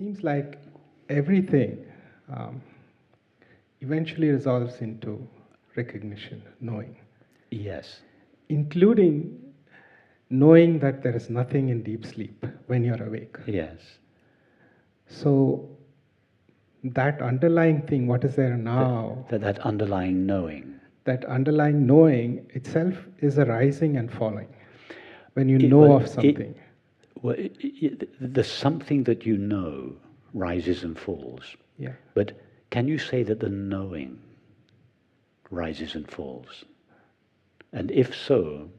seems like everything eventually resolves into recognition, knowing. Yes. Including knowing that there is nothing in deep sleep when you're awake. Yes. So that underlying thing, what is there now? That underlying knowing. That underlying knowing itself is a rising and falling. When you know of something. The something that you know rises and falls. Yeah. But can you say that the knowing rises and falls? And if so,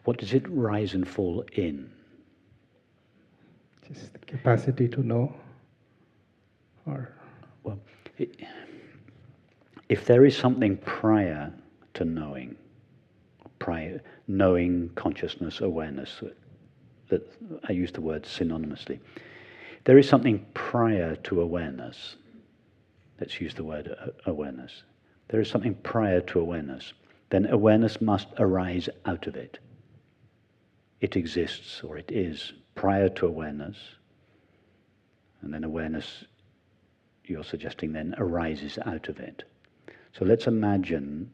what does it rise and fall in? Just the capacity to know? Or? Well, if there is something prior to knowing, knowing, consciousness, awareness, that I use the word synonymously. There is something prior to awareness. Let's use the word awareness. There is something prior to awareness. Then awareness must arise out of it. It exists, or it is, prior to awareness. And then awareness, you're suggesting then, arises out of it. So let's imagine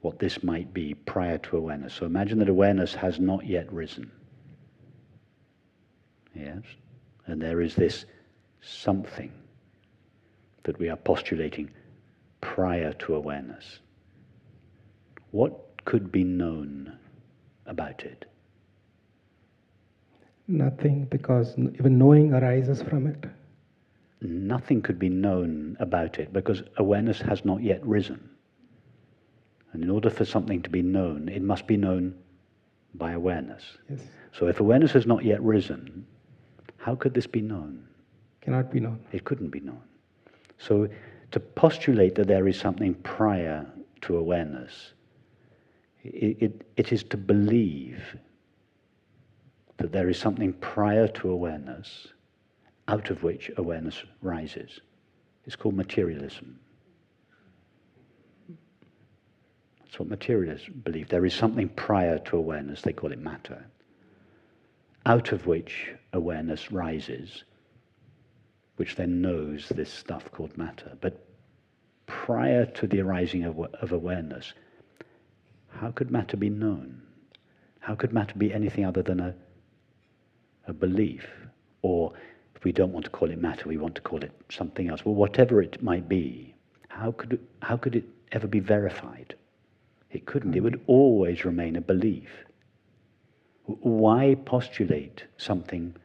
what this might be prior to awareness. So imagine that awareness has not yet risen. Yes? And there is this something that we are postulating prior to awareness. What could be known about it? Nothing, because even knowing arises from it. Nothing could be known about it because awareness has not yet risen. And in order for something to be known, it must be known by awareness. Yes. So if awareness has not yet risen, how could this be known? Cannot be known. It couldn't be known. So to postulate that there is something prior to awareness, it is to believe that there is something prior to awareness out of which awareness rises. It's called materialism. That's what materialists believe. There is something prior to awareness, they call it matter, out of which awareness rises, which then knows this stuff called matter. But prior to the arising of awareness, how could matter be known? How could matter be anything other than a belief? Or if we don't want to call it matter, we want to call it something else. Well, whatever it might be, how could it ever be verified? It couldn't. It would always remain a belief. Why postulate something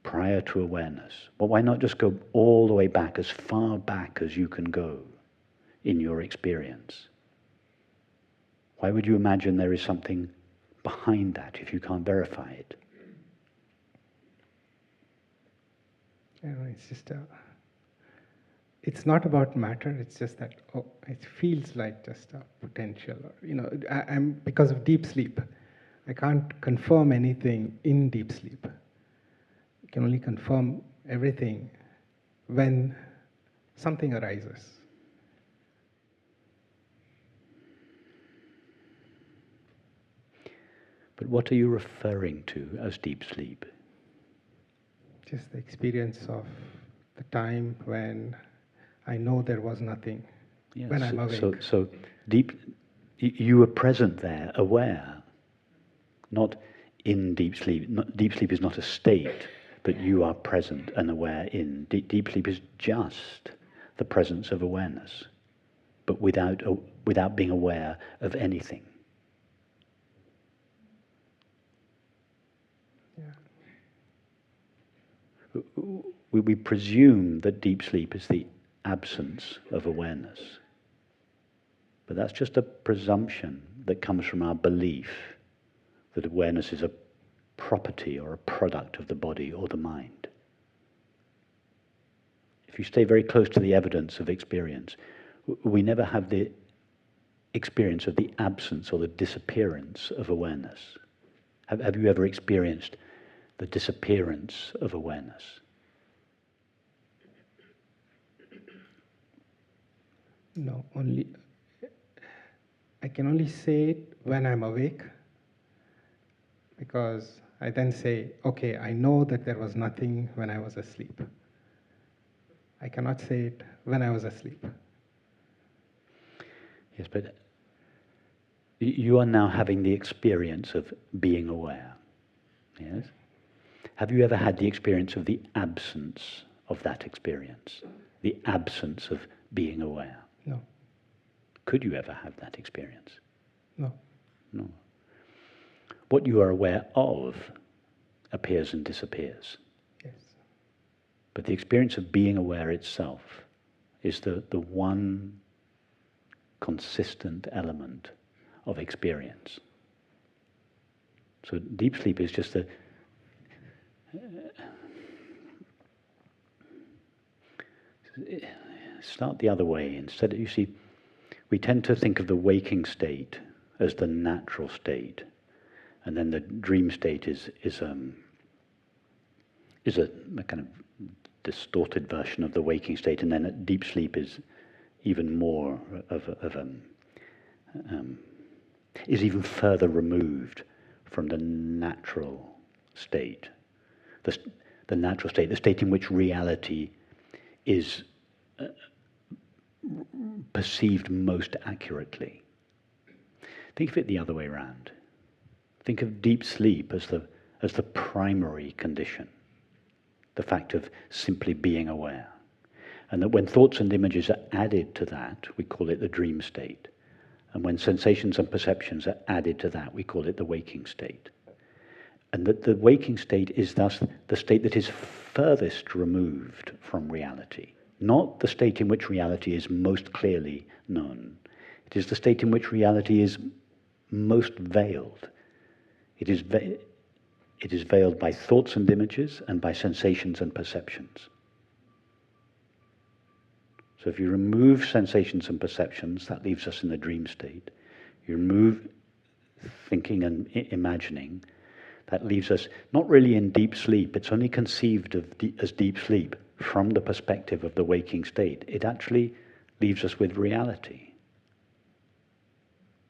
prior to awareness? Well, why not just go all the way back, as far back as you can go in your experience? Why would you imagine there is something behind that if you can't verify it? It's just it's not about matter. It's just that it feels like just a potential. I'm because of deep sleep. I can't confirm anything in deep sleep. I can only confirm everything when something arises. But what are you referring to as deep sleep? Just the experience of the time when I know there was nothing, yes, when I'm awake. So deep, you were present there, aware, not in deep sleep. Deep sleep is not a state, but you are present and aware in. Deep sleep is just the presence of awareness, but without being aware of anything. Yeah. We presume that deep sleep is the absence of awareness. But that's just a presumption that comes from our belief that awareness is a property or a product of the body or the mind. If you stay very close to the evidence of experience, we never have the experience of the absence or the disappearance of awareness. Have you ever experienced the disappearance of awareness? No, I can only say it when I'm awake, because I then say, okay, I know that there was nothing when I was asleep. I cannot say it when I was asleep. Yes, but you are now having the experience of being aware. Yes? Have you ever had the experience of the absence of that experience? The absence of being aware? No. Could you ever have that experience? No. No. What you are aware of appears and disappears. Yes. But the experience of being aware itself is the one consistent element of experience. So deep sleep is just start the other way. Instead, you see, we tend to think of the waking state as the natural state, and then the dream state is a kind of distorted version of the waking state, and then deep sleep is even more is even further removed from the natural state, the natural state, the state in which reality is perceived most accurately. Think of it the other way around. Think of deep sleep as the primary condition, the fact of simply being aware. And that when thoughts and images are added to that, we call it the dream state. And when sensations and perceptions are added to that, we call it the waking state. And that the waking state is thus the state that is furthest removed from reality, not the state in which reality is most clearly known. It is the state in which reality is most veiled. It is veiled by thoughts and images and by sensations and perceptions. So if you remove sensations and perceptions, that leaves us in the dream state. You remove thinking and imagining, that leaves us not really in deep sleep. It's only conceived of as deep sleep from the perspective of the waking state. It actually leaves us with reality,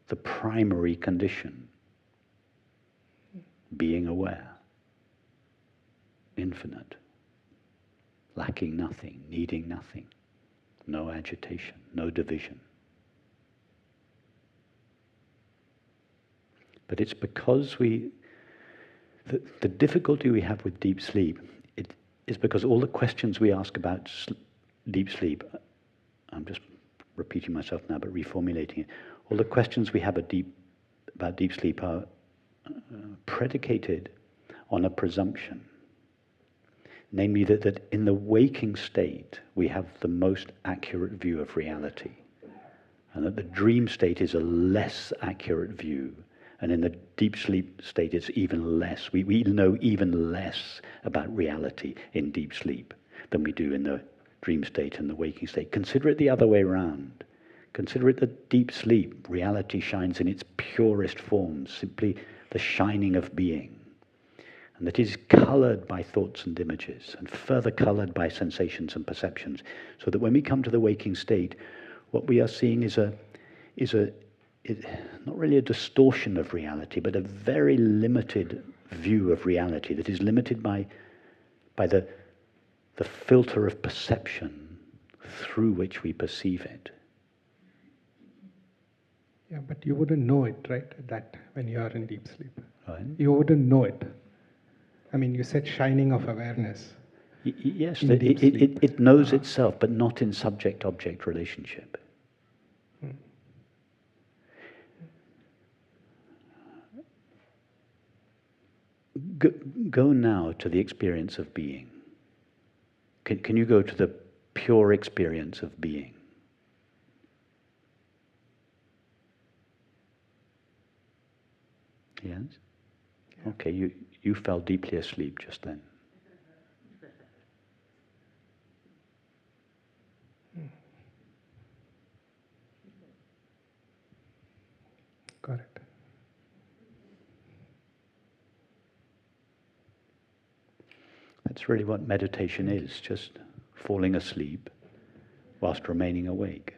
the primary condition, being aware, infinite, lacking nothing, needing nothing. No agitation, no division. But it's because the difficulty we have with deep sleep is because all the questions we ask about deep sleep, I'm just repeating myself now, but reformulating it, all the questions we have about deep sleep are predicated on a presumption. Namely that in the waking state we have the most accurate view of reality, and that the dream state is a less accurate view, and in the deep sleep state it's even less. We know even less about reality in deep sleep than we do in the dream state and the waking state. Consider it the other way around. Consider it that deep sleep, reality shines in its purest form, simply the shining of being. And that is coloured by thoughts and images, and further coloured by sensations and perceptions, so that when we come to the waking state, what we are seeing is not really a distortion of reality, but a very limited view of reality that is limited by the filter of perception through which we perceive it. Yeah, but you wouldn't know it, right? That when you are in deep sleep, Right? you wouldn't know it. I mean, you said shining of awareness. Yes, In deep sleep. it knows itself, but not in subject-object relationship. Go now to the experience of being. Can you go to the pure experience of being? Yes? Okay, you fell deeply asleep just then. Correct. That's really what meditation is, just falling asleep whilst remaining awake.